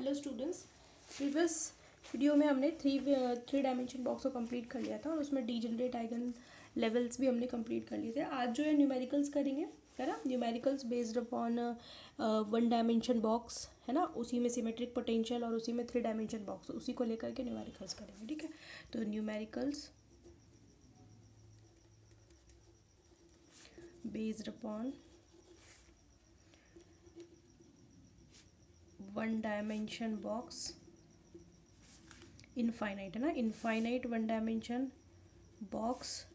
Hello students, previous video में हमने three dimension box को कंप्लीट कर लिया था और उसमें डीजनरेट आइगन लेवल्स भी हमने कंप्लीट कर लिए थे। आज जो है न्यूमेरिकल्स करेंगे, है ना। Numericals based upon one dimension box, है ना। उसी में सिमेट्रिक पोटेंशियल और उसी में थ्री डायमेंशन बॉक्स, उसी को लेकर के न्यूमेरिकल्स करेंगे, ठीक है। तो numericals based upon one dimension box infinite, है ना। Infinite one dimension box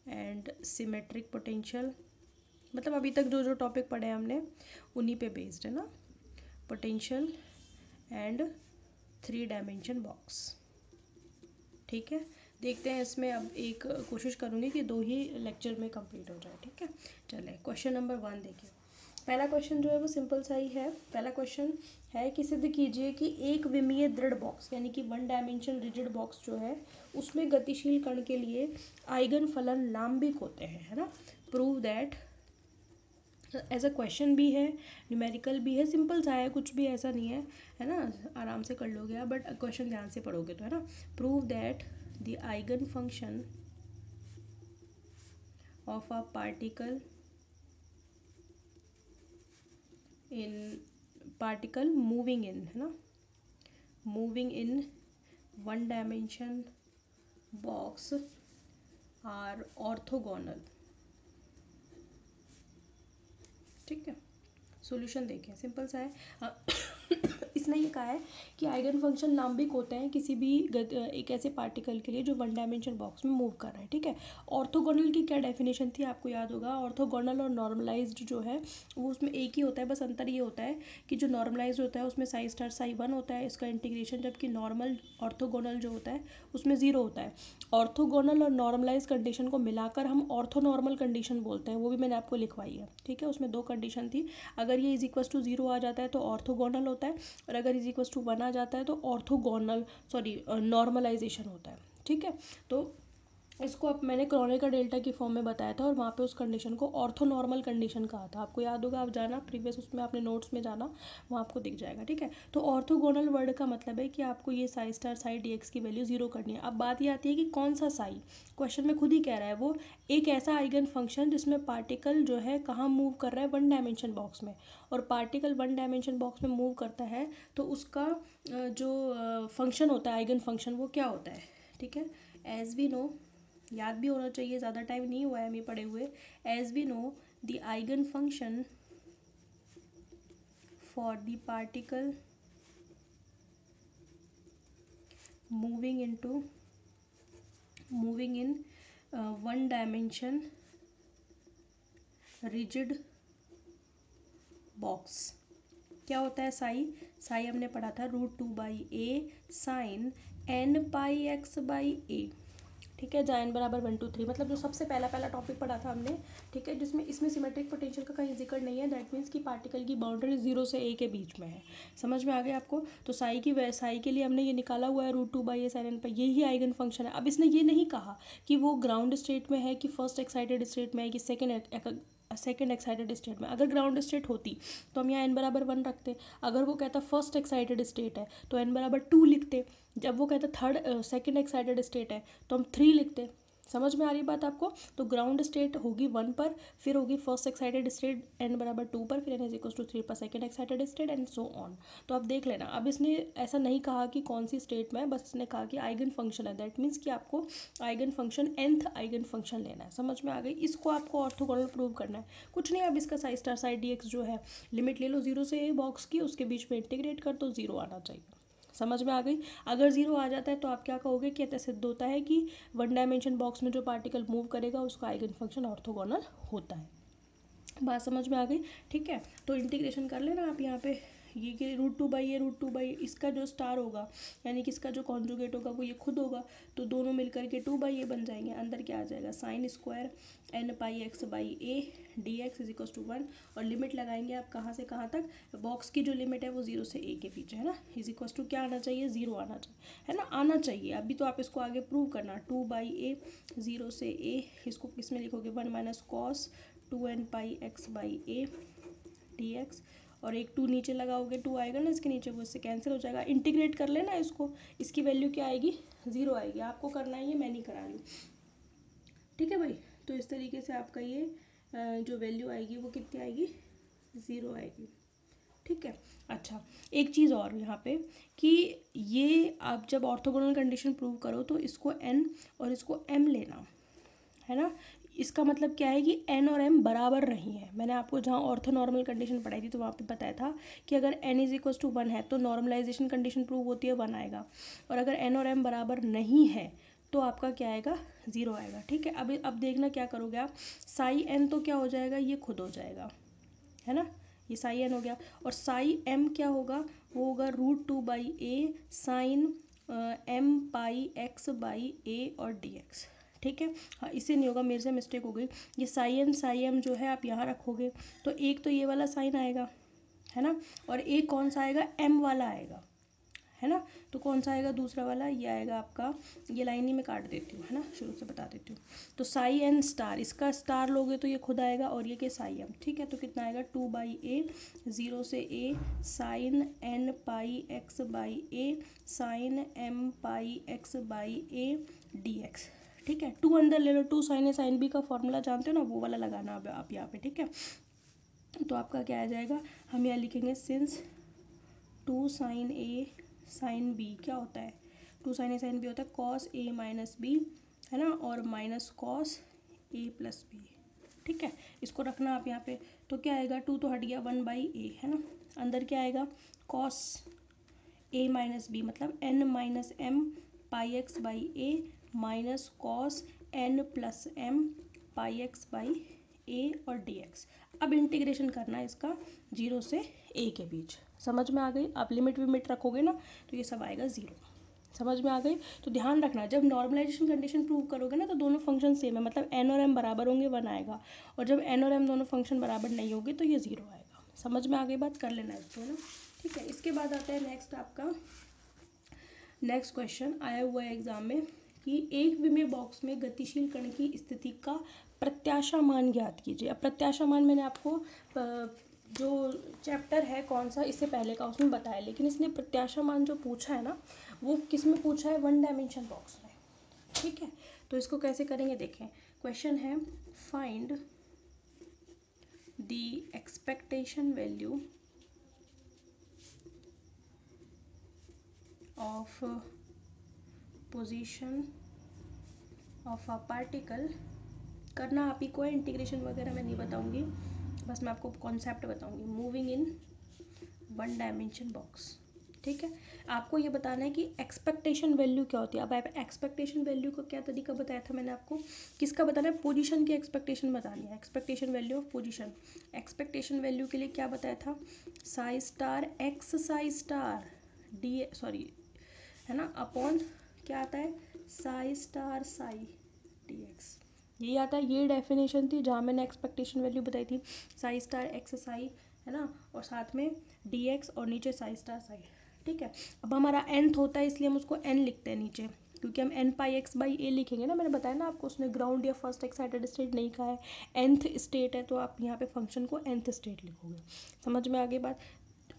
and symmetric potential, मतलब अभी तक जो जो टॉपिक पढ़े हैं हमने उन्हीं पे बेस्ड, है ना। Potential and three dimension box, ठीक है। देखते हैं इसमें, अब एक कोशिश करूँगी कि 2 ही लेक्चर में कंप्लीट हो जाए, ठीक है। चले क्वेश्चन नंबर 1 देखिए। पहला क्वेश्चन जो है वो सिंपल सा ही है। पहला क्वेश्चन है कि सिद्ध कीजिए कि एक विमीय दृढ़ बॉक्स यानी कि वन डायमेंशन रिजिड बॉक्स जो है उसमें गतिशील कण के लिए आइगन फलन लाम्बिक होते हैं, है ना। Prove that, as a question भी है, न्यूमेरिकल भी है, सिंपल सा है, कुछ भी ऐसा नहीं है ना। आराम से कर लोगे आप, बट क्वेश्चन ध्यान से पढ़ोगे तो, है ना। Prove that the eigen function of a particle moving in, है ना, moving in one dimension box are orthogonal, ठीक है। सॉल्यूशन देखें, सिंपल सा है। इसने ये कहा है कि आइगन फंक्शन लाम्बिक होते हैं किसी भी एक ऐसे पार्टिकल के लिए जो वन डायमेंशन बॉक्स में मूव कर रहा है, ठीक है। ऑर्थोगोनल की क्या डेफिनेशन थी आपको याद होगा। ऑर्थोगोनल और नॉर्मलाइज्ड जो है वो उसमें एक ही होता है, बस अंतर ये होता है कि जो नॉर्मलाइज्ड होता है उसमें साई स्टार साई 1 होता है इसका इंटीग्रेशन, जबकि नॉर्मल ऑर्थोगोनल जो होता है उसमें 0 होता है। ऑर्थोगोनल और नॉर्मलाइज कंडीशन को मिलाकर हम ऑर्थोनॉर्मल कंडीशन बोलते हैं, वो भी मैंने आपको लिखवाई है, ठीक है। उसमें 2 कंडीशन थी, अगर ये इज इक्वस टू 0 आ जाता है तो ऑर्थोगोनल होता है, और अगर इज इक्वस टू 1 आ जाता है तो नॉर्मलाइजेशन होता है, ठीक है। तो इसको अब मैंने क्रोनिकल डेल्टा की फॉर्म में बताया था और वहाँ पे उस कंडीशन को ऑर्थोनॉर्मल कंडीशन कहा था। आपको याद होगा, आप जाना प्रीवियस उसमें आपने नोट्स में जाना, वहाँ आपको दिख जाएगा, ठीक है। तो ऑर्थोगोनल वर्ड का मतलब है कि आपको ये Sai star psi d x की वैल्यू 0 करनी है। अब बात ये आती है कि कौन सा साई, क्वेश्चन में खुद ही कह रहा है वो एक ऐसा आइगन फंक्शन जिसमें पार्टिकल जो है कहाँ मूव कर रहा है, वन डायमेंशन बॉक्स में, और पार्टिकल वन डायमेंशन बॉक्स में मूव करता है तो उसका जो फंक्शन होता है आइगन फंक्शन वो क्या होता है, ठीक है। एज वी नो, याद भी होना चाहिए, ज़्यादा टाइम नहीं हुआ है हमें पढ़े हुए। As we know the eigen function for the particle moving in one dimension rigid box क्या होता है। साई साई हमने पढ़ा था √2/a साइन n πx/a, ठीक है। जहाँ n बराबर 1 2 3, मतलब जो सबसे पहला टॉपिक पढ़ा था हमने, ठीक है, जिसमें इसमें सिमेट्रिक पोटेंशियल का कहीं जिक्र नहीं है। दैट मीन्स कि पार्टिकल की बाउंड्री 0 से a के बीच में है। समझ में आ गया आपको। तो साई के लिए हमने ये निकाला हुआ है √2/a साइन n, यही आइगन फंक्शन है। अब इसने ये नहीं कहा कि वो ग्राउंड स्टेट में है कि फर्स्ट एक्साइटेड स्टेट में है कि सेकेंड एक्साइटेड स्टेट में। अगर ग्राउंड स्टेट होती तो हम यहाँ n बराबर 1 रखते। अगर वो कहता फर्स्ट एक्साइटेड स्टेट है तो n बराबर 2 लिखते। जब वो कहता सेकेंड एक्साइटेड स्टेट है तो हम 3 लिखते। समझ में आ रही बात आपको। तो ग्राउंड स्टेट होगी 1 पर, फिर होगी फर्स्ट एक्साइटेड स्टेट n बराबर 2 पर, फिर n इज इक्वल टू 3 पर second excited state and so on. तो आप देख लेना, अब इसने ऐसा नहीं कहा कि कौन सी स्टेट में है, बस इसने कहा कि आइगन फंक्शन है। दैट मीन्स कि आपको eigen function nth eigen function लेना है। समझ में आ गई। इसको आपको ऑर्थोगोनल प्रूव करना है, कुछ नहीं। अब इसका Sai star psi d x जो है लिमिट ले लो 0 से a बॉक्स की, उसके बीच में इंटीग्रेट कर दो, 0 आना चाहिए। समझ में आ गई। अगर 0 आ जाता है तो आप क्या कहोगे कि ऐसा सिद्ध होता है कि वन डायमेंशन बॉक्स में जो पार्टिकल मूव करेगा उसका आइगन फंक्शन ऑर्थोगोनल होता है। बात समझ में आ गई, ठीक है। तो इंटीग्रेशन कर लेना आप यहाँ पे, ये कि √2/a इसका जो स्टार होगा यानी कि इसका जो कॉन्जुगेट होगा वो ये खुद होगा, तो दोनों मिलकर के 2/a बन जाएंगे। अंदर क्या आ जाएगा, sine square n πx/a dx is equal to 1, और लिमिट लगाएंगे आप कहाँ से कहाँ तक। बॉक्स की जो लिमिट है वो 0 से a के बीच है ना। इज इक्वल टू क्या आना चाहिए, 0 आना चाहिए, है ना। आना चाहिए। अभी तो आप इसको आगे प्रूव करना। 2/a 0 से a, इसको किस में लिखोगे, 1 - cos 2n πx/a dx, और एक 2 नीचे लगाओगे, 2 आएगा ना इसके नीचे, वो इससे कैंसिल हो जाएगा। इंटीग्रेट कर लेना इसको, इसकी वैल्यू क्या आएगी, 0 आएगी। आपको करना है, ये मैं नहीं करा रही हूँ, ठीक है भाई। तो इस तरीके से आपका ये जो वैल्यू आएगी वो कितनी आएगी, 0 आएगी, ठीक है। अच्छा, एक चीज़ और यहाँ पे कि ये आप जब ऑर्थोगोनल कंडीशन प्रूव करो तो इसको n और इसको m लेना है ना। इसका मतलब क्या है कि n और m बराबर नहीं है। मैंने आपको जहाँ ऑर्थोनॉर्मल कंडीशन पढ़ाई थी तो वहाँ पे बताया था कि अगर n इज इक्वल टू 1 है तो नॉर्मलाइजेशन कंडीशन प्रूव होती है, 1 आएगा। और अगर n और m बराबर नहीं है तो आपका क्या आएगा, 0 आएगा, ठीक है। अब देखना क्या करोगे आप, साई n तो क्या हो जाएगा, ये खुद हो जाएगा, है ना, ये साई एन हो गया। और साई एम क्या होगा, वो होगा √2/a sine m pi x by a और dx, ठीक है। हाँ, इससे नहीं होगा, मेरे से मिस्टेक हो गई। ये साई एम जो है आप यहाँ रखोगे तो एक तो ये वाला साइन आएगा, है ना, और एक कौन सा आएगा, m वाला आएगा, है ना। तो कौन सा आएगा, दूसरा वाला, ये आएगा आपका, ये लाइन ही मैं काट देती हूँ, है ना, शुरू से बता देती हूँ। तो साई एन स्टार, इसका स्टार लोगे तो ये खुद आएगा, और ये के साई एम, ठीक है। तो कितना आएगा, 2/a 0 से a sine n pi x by a sine m pi x by a dx, ठीक है। 2 अंदर ले लो, 2 साइन ए साइन बी का फॉर्मूला जानते हो ना, वो वाला लगाना अब आप यहाँ पे, ठीक है। तो आपका क्या आ जाएगा, हम यहाँ लिखेंगे since 2 sine A sine B क्या होता है, 2 साइन ए साइन बी होता है कॉस ए माइनस बी, है ना, और minus cos A plus B, ठीक है। इसको रखना आप यहाँ पे, तो क्या आएगा, 2 तो हट गया, 1/a, है ना। अंदर क्या आएगा, कॉस ए माइनस बी मतलब n minus M pi X by A minus cos n plus M pi X by A और dx। अब इंटीग्रेशन करना है इसका 0 से a के बीच, समझ में आ गई। आप लिमिट विमिट रखोगे ना तो ये सब आएगा 0, समझ में आ गई। तो ध्यान रखना, जब नॉर्मलाइजेशन कंडीशन प्रूव करोगे ना तो दोनों फंक्शन सेम है, मतलब n और m बराबर होंगे, 1 आएगा। और जब n और m दोनों फंक्शन बराबर नहीं होंगे तो ये 0 आएगा, समझ में आ गई बात, कर लेना इसको, है ना, ठीक है। इसके बाद आता है नेक्स्ट, आपका नेक्स्ट क्वेश्चन आया हुआ है एग्जाम में कि एक विमीय बॉक्स में गतिशील कण की स्थिति का प्रत्याशा मान ज्ञात कीजिए। अब प्रत्याशा मान मैंने आपको जो चैप्टर है कौन सा इससे पहले का उसमें बताया, लेकिन इसने प्रत्याशा मान जो पूछा है ना वो किस में पूछा है, 1 डायमेंशन बॉक्स में, ठीक है। तो इसको कैसे करेंगे देखें, क्वेश्चन है find the expectation value of position of a particle। करना आप ही को है, इंटीग्रेशन वगैरह मैं नहीं बताऊंगी, बस मैं आपको कॉन्सेप्ट बताऊंगी। मूविंग इन 1 डायमेंशन बॉक्स, ठीक है। आपको ये बताना है कि एक्सपेक्टेशन वैल्यू क्या होती है। अब एक्सपेक्टेशन वैल्यू का क्या तरीका बताया था मैंने आपको, किसका बताना है, पोजीशन की एक्सपेक्टेशन बतानी है, expectation value of position. Expectation value के लिए क्या बताया था, Sai star x Sai star D, sorry, है ना, अपॉन क्या आता है, साई स्टार साई dx, यही आता है। ये डेफिनेशन थी जहाँ मैंने एक्सपेक्टेशन वैल्यू बताई थी, साई स्टार एक्स साई, है ना, और साथ में dx और नीचे साई स्टार साई, ठीक है। अब हमारा nth होता है इसलिए हम उसको n लिखते हैं नीचे, क्योंकि हम n पाई एक्स बाई ए लिखेंगे ना, मैंने बताया ना आपको, उसने ग्राउंड या फर्स्ट एक्साइटेड स्टेट नहीं कहा है, nth स्टेट है, तो आप यहाँ पे फंक्शन को nth स्टेट लिखोगे, समझ में आ गई बात।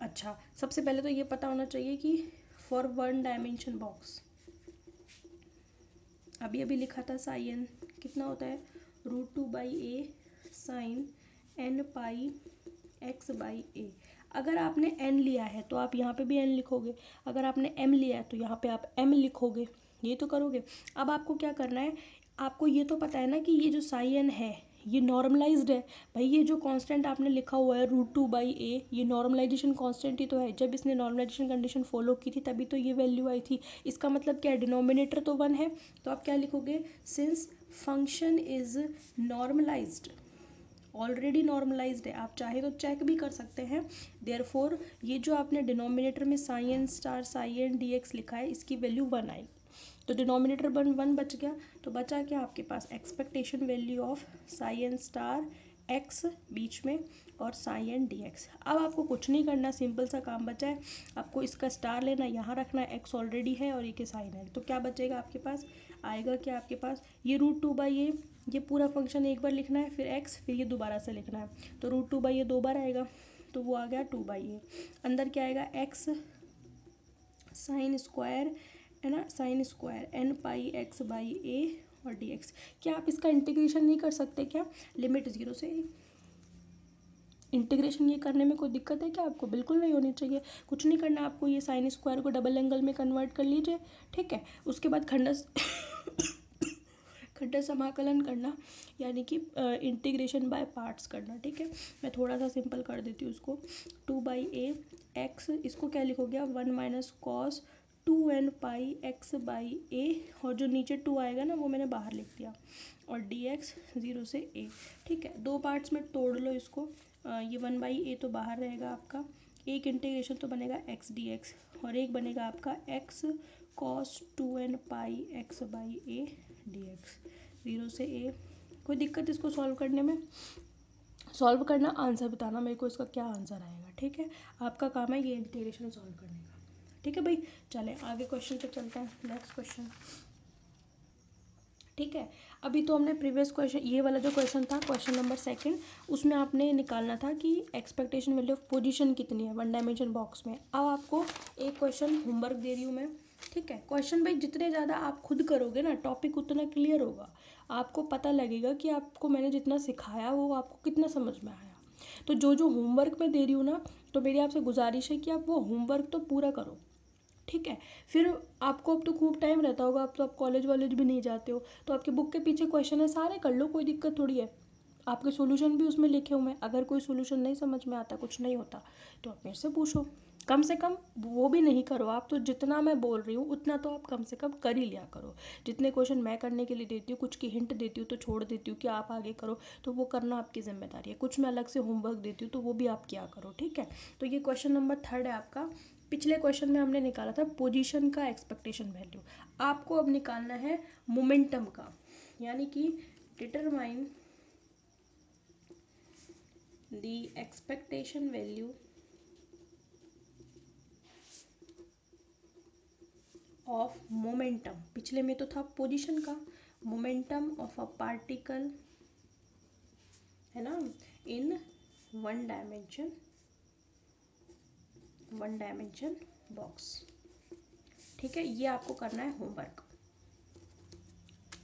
अच्छा, सबसे पहले तो ये पता होना चाहिए कि फॉर 1 डायमेंशन बॉक्स, अभी अभी लिखा था साई एन कितना होता है, √2/a sine n pi x by a। अगर आपने n लिया है तो आप यहाँ पे भी n लिखोगे, अगर आपने m लिया है तो यहाँ पे आप m लिखोगे, ये तो करोगे। अब आपको क्या करना है, आपको ये तो पता है ना कि ये जो साई n है ये नॉर्मलाइज्ड है भाई, ये जो कांस्टेंट आपने लिखा हुआ है √2/a, ये नॉर्मलाइजेशन कांस्टेंट ही तो है। जब इसने नॉर्मलाइजेशन कंडीशन फॉलो की थी तभी तो ये वैल्यू आई थी। इसका मतलब क्या है, डिनोमिनेटर तो 1 है, तो आप क्या लिखोगे, since function is normalised, already normalised है, आप चाहे तो चेक भी कर सकते हैं। देयरफॉर ये जो आपने डिनोमिनेटर में psi N star psi n dx लिखा है इसकी वैल्यू 1 आएगी, तो डिनोमिनेटर 1 बच गया, तो बचा क्या आपके पास, expectation value of psi N star X बीच में और साई एन dx। अब आपको कुछ नहीं करना, सिंपल सा काम बचा है, आपको इसका स्टार लेना, यहाँ रखना, एक्स ऑलरेडी है और ये के साइन है, तो क्या बचेगा आपके पास, आएगा क्या आपके पास, ये √2/a, ये पूरा फंक्शन एक बार लिखना है, फिर x, फिर ये दोबारा से लिखना है, तो √2/a 2 बार आएगा, तो वो आ गया 2/a। अंदर क्या आएगा, x साइन स्क्वायर, है ना, sign square n pi x by a और dx। क्या आप इसका इंटीग्रेशन नहीं कर सकते क्या, लिमिट 0 से a। इंटीग्रेशन ये करने में कोई दिक्कत है क्या आपको, बिल्कुल नहीं होनी चाहिए। कुछ नहीं करना आपको, ये साइन स्क्वायर को डबल एंगल में कन्वर्ट कर लीजिए, ठीक है। उसके बाद खंडस खंडस समाकलन करना, यानी कि इंटीग्रेशन बाय पार्ट्स करना, ठीक है। मैं थोड़ा सा सिंपल कर देती हूँ उसको। 2/a x, इसको क्या लिखोगे आप, 1 minus cos 2n pi x by a, और जो नीचे 2 आएगा ना वो मैंने बाहर लिख दिया, और dx 0 से a, ठीक है। दो पार्ट्स में तोड़ लो इसको, ये 1/a तो बाहर रहेगा आपका, एक इंटीग्रेशन तो बनेगा x dx, और एक बनेगा आपका x cos 2n pi x by a dx, 0 से a। कोई दिक्कत इसको सॉल्व करने में, सॉल्व करना, आंसर बताना मेरे को इसका क्या आंसर आएगा, ठीक है। आपका काम है ये इंटीग्रेशन सॉल्व करने का, ठीक है भाई। चलें आगे क्वेश्चन पे चलते हैं, नेक्स्ट क्वेश्चन, ठीक है। अभी तो हमने प्रीवियस क्वेश्चन, ये वाला जो क्वेश्चन था क्वेश्चन नंबर 2, उसमें आपने निकालना था कि एक्सपेक्टेशन वैल्यू ऑफ पोजीशन कितनी है वन डायमेंशन बॉक्स में। अब आपको एक क्वेश्चन होमवर्क दे रही हूँ मैं, ठीक है। क्वेश्चन भाई जितने ज़्यादा आप खुद करोगे ना, टॉपिक उतना क्लियर होगा, आपको पता लगेगा कि आपको मैंने जितना सिखाया वो आपको कितना समझ में आया। तो जो जो होमवर्क मैं दे रही हूँ ना, तो मेरी आपसे गुजारिश है कि आप वो होमवर्क तो पूरा करो, ठीक है। फिर आपको अब तो खूब टाइम रहता होगा, अब तो आप कॉलेज वॉलेज भी नहीं जाते हो, तो आपके बुक के पीछे क्वेश्चन है सारे कर लो, कोई दिक्कत थोड़ी है। आपके सॉल्यूशन भी उसमें लिखे हुए हैं, अगर कोई सॉल्यूशन नहीं समझ में आता, कुछ नहीं होता, तो आप मेरे से पूछो। कम से कम वो भी नहीं करो आप, तो जितना मैं बोल रही हूँ उतना तो आप कम से कम कर ही लिया करो। जितने क्वेश्चन मैं करने के लिए देती हूँ, कुछ की हिंट देती हूँ तो छोड़ देती हूँ कि आप आगे करो, तो वो करना आपकी जिम्मेदारी है। कुछ मैं अलग से होमवर्क देती हूँ तो वो भी आप क्या करो, ठीक है। तो ये क्वेश्चन नंबर 3 है आपका। पिछले क्वेश्चन में हमने निकाला था पोजीशन का एक्सपेक्टेशन वैल्यू, आपको अब निकालना है मोमेंटम का, यानी कि determine the expectation value of momentum. पिछले में तो था पोजीशन का, मोमेंटम ऑफ अ पार्टिकल, है ना, इन वन डायमेंशन बॉक्स, ठीक है। ये आपको करना है होमवर्क,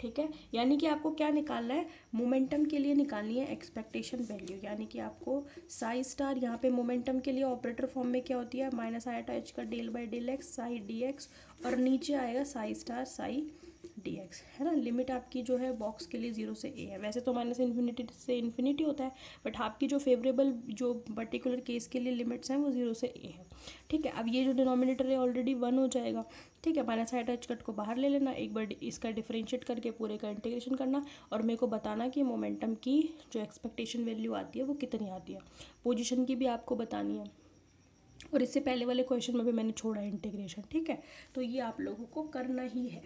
ठीक है। यानी कि आपको क्या निकालना है, मोमेंटम के लिए निकालनी है एक्सपेक्टेशन वैल्यू, यानी कि आपको साई स्टार, यहाँ पे मोमेंटम के लिए ऑपरेटर फॉर्म में क्या होती है, माइनस आयाटा एच का del by del x psi d x, और नीचे आएगा psi star psi d x, है ना। लिमिट आपकी जो है बॉक्स के लिए 0 से a है, वैसे तो माइनस इन्फिनिटी से इन्फिनिटी होता है, बट आपकी जो फेवरेबल जो पर्टिकुलर केस के लिए लिमिट्स हैं वो 0 से a है, ठीक है। अब ये जो डिनोमिनेटर है ऑलरेडी 1 हो जाएगा, ठीक है। माइनस साइड एच कट को बाहर ले लेना, एक बार इसका डिफरेंशिएट करके पूरे का इंटीग्रेशन करना, और मेरे को बताना कि मोमेंटम की जो एक्सपेक्टेशन वैल्यू आती है वो कितनी आती है। पोजीशन की भी आपको बतानी है, और इससे पहले वाले क्वेश्चन में भी मैंने छोड़ा है इंटीग्रेशन, ठीक है। तो ये आप लोगों को करना ही है,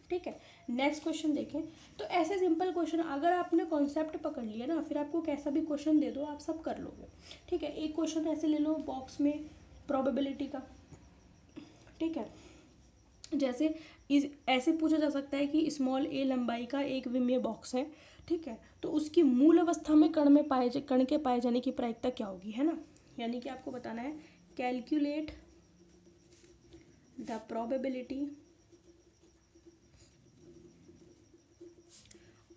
ठीक है। नेक्स्ट क्वेश्चन देखें, तो ऐसे सिंपल क्वेश्चन अगर आपने कॉन्सेप्ट पकड़ लिया ना, फिर आपको कैसा भी क्वेश्चन दे दो आप सब कर लोगे, ठीक है। एक क्वेश्चन ऐसे ले लो बॉक्स में प्रोबेबिलिटी का, ठीक है। जैसे ऐसे पूछा जा सकता है कि स्मॉल ए लंबाई का एक विमीय बॉक्स है, ठीक है। तो उसकी मूल अवस्था में कण के पाए जाने की प्रायिकता क्या होगी, है ना। यानी कि आपको बताना है calculate the probability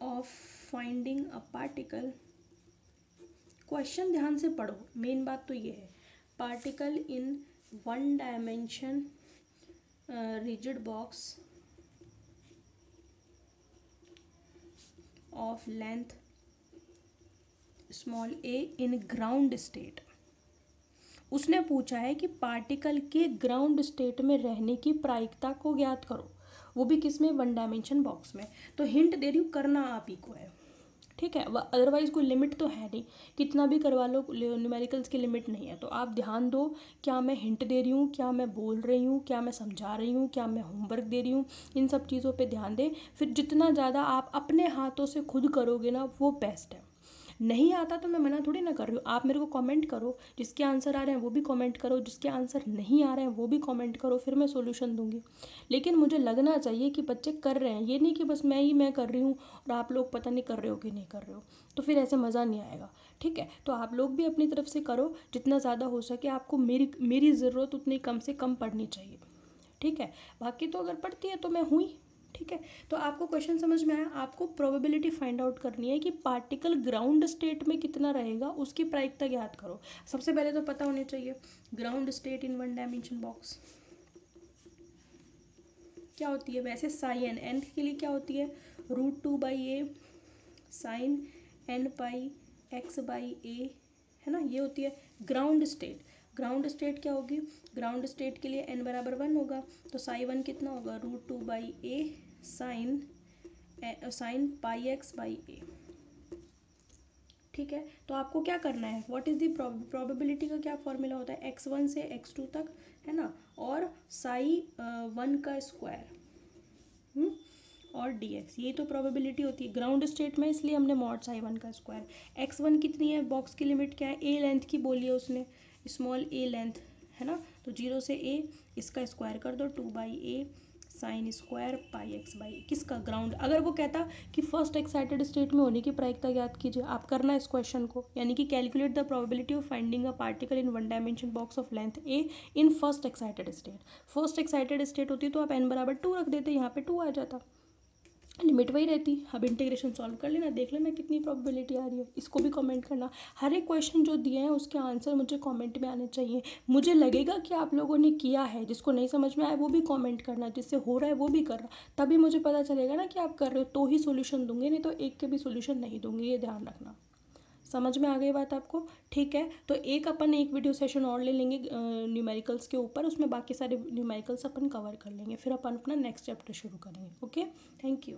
of finding a particle. Question ध्यान से पढ़ो, मेन बात तो ये है, particle in one dimension rigid box of length small a in ground state। उसने पूछा है कि पार्टिकल के ग्राउंड स्टेट में रहने की प्रायिकता को ज्ञात करो, वो भी किस में, वन डायमेंशन बॉक्स में। तो हिंट दे रही हूँ, करना आप ही को है, ठीक है। अदरवाइज कोई लिमिट तो है नहीं, कितना भी करवा लो, न्यूमेरिकल्स की लिमिट नहीं है। तो आप ध्यान दो, क्या मैं हिंट दे रही हूँ, क्या मैं बोल रही हूँ, क्या मैं समझा रही हूँ, क्या मैं होमवर्क दे रही हूँ, इन सब चीज़ों पे ध्यान दें। फिर जितना ज़्यादा आप अपने हाथों से खुद करोगे ना वो बेस्ट है। नहीं आता तो मैं मना थोड़ी ना कर रही हूँ, आप मेरे को कमेंट करो, जिसके आंसर आ रहे हैं वो भी कमेंट करो, जिसके आंसर नहीं आ रहे हैं वो भी कमेंट करो, फिर मैं सॉल्यूशन दूंगी। लेकिन मुझे लगना चाहिए कि बच्चे कर रहे हैं, ये नहीं कि बस मैं कर रही हूँ और आप लोग पता नहीं कर रहे हो कि नहीं कर रहे हो, तो फिर ऐसे मज़ा नहीं आएगा। ठीक है, तो आप लोग भी अपनी तरफ से करो, जितना ज़्यादा हो सके। आपको मेरी मेरी ज़रूरत उतनी कम से कम पढ़नी चाहिए। ठीक है, बाकी तो अगर पढ़ती है तो मैं हुई। ठीक है, तो आपको क्वेश्चन समझ में आया। आपको प्रोबेबिलिटी फाइंड आउट करनी है कि पार्टिकल ग्राउंड स्टेट में कितना रहेगा, उसकी प्रायिकता ज्ञात करो। सबसे पहले तो पता होनी चाहिए ground state in one dimension box क्या होती है। वैसे साइन एन के लिए क्या होती है, √2/a साइन n π(x/a) है ना, ये होती है ग्राउंड स्टेट। ग्राउंड स्टेट क्या होगी, ग्राउंड स्टेट के लिए n बराबर 1 होगा, तो साई 1 कितना होगा, √2/a साइन π(x/a)। ठीक है, तो आपको क्या करना है, व्हाट इज़ द प्रोबेबिलिटी का क्या फॉर्मूला होता है, x1 से x2 तक, है ना, और साई 1 का स्क्वायर और dx, ये तो प्रोबेबिलिटी होती है ग्राउंड स्टेट में, इसलिए हमने मॉड साई 1 का स्क्वायर। x1 कितनी है, बॉक्स की लिमिट क्या है, a लेंथ की बोली है उसने, स्मॉल a लेंथ, है ना, तो 0 से a, इसका स्क्वायर कर दो 2/a साइन स्क्वायर π(x/a), किसका, ग्राउंड। अगर वो कहता कि फर्स्ट एक्साइटेड स्टेट में होने की प्रायिकता ज्ञात कीजिए, आप करना इस क्वेश्चन को, यानी कि calculate the probability of finding a particle in one dimension box of length a in first excited state. First excited state होती तो आप n बराबर 2 रख देते, यहाँ पे 2 आ जाता, लिमिट वही रहती। अब इंटीग्रेशन सॉल्व कर लेना, देख लेना कितनी प्रोबेबिलिटी आ रही है, इसको भी कमेंट करना। हर एक क्वेश्चन जो दिए हैं उसके आंसर मुझे कमेंट में आने चाहिए, मुझे लगेगा कि आप लोगों ने किया है। जिसको नहीं समझ में आया वो भी कमेंट करना, जिससे हो रहा है वो भी कर रहा, तभी मुझे पता चलेगा ना कि आप कर रहे हो, तो ही सोल्यूशन दूंगे, नहीं तो एक के भी सोल्यूशन नहीं दूंगी, ये ध्यान रखना। समझ में आ गई बात आपको। ठीक है, तो अपन एक वीडियो सेशन और ले लेंगे न्यूमेरिकल्स के ऊपर, उसमें बाकी सारे न्यूमेरिकल्स अपन कवर कर लेंगे, फिर अपन अपना नेक्स्ट चैप्टर शुरू करेंगे। Okay, thank you.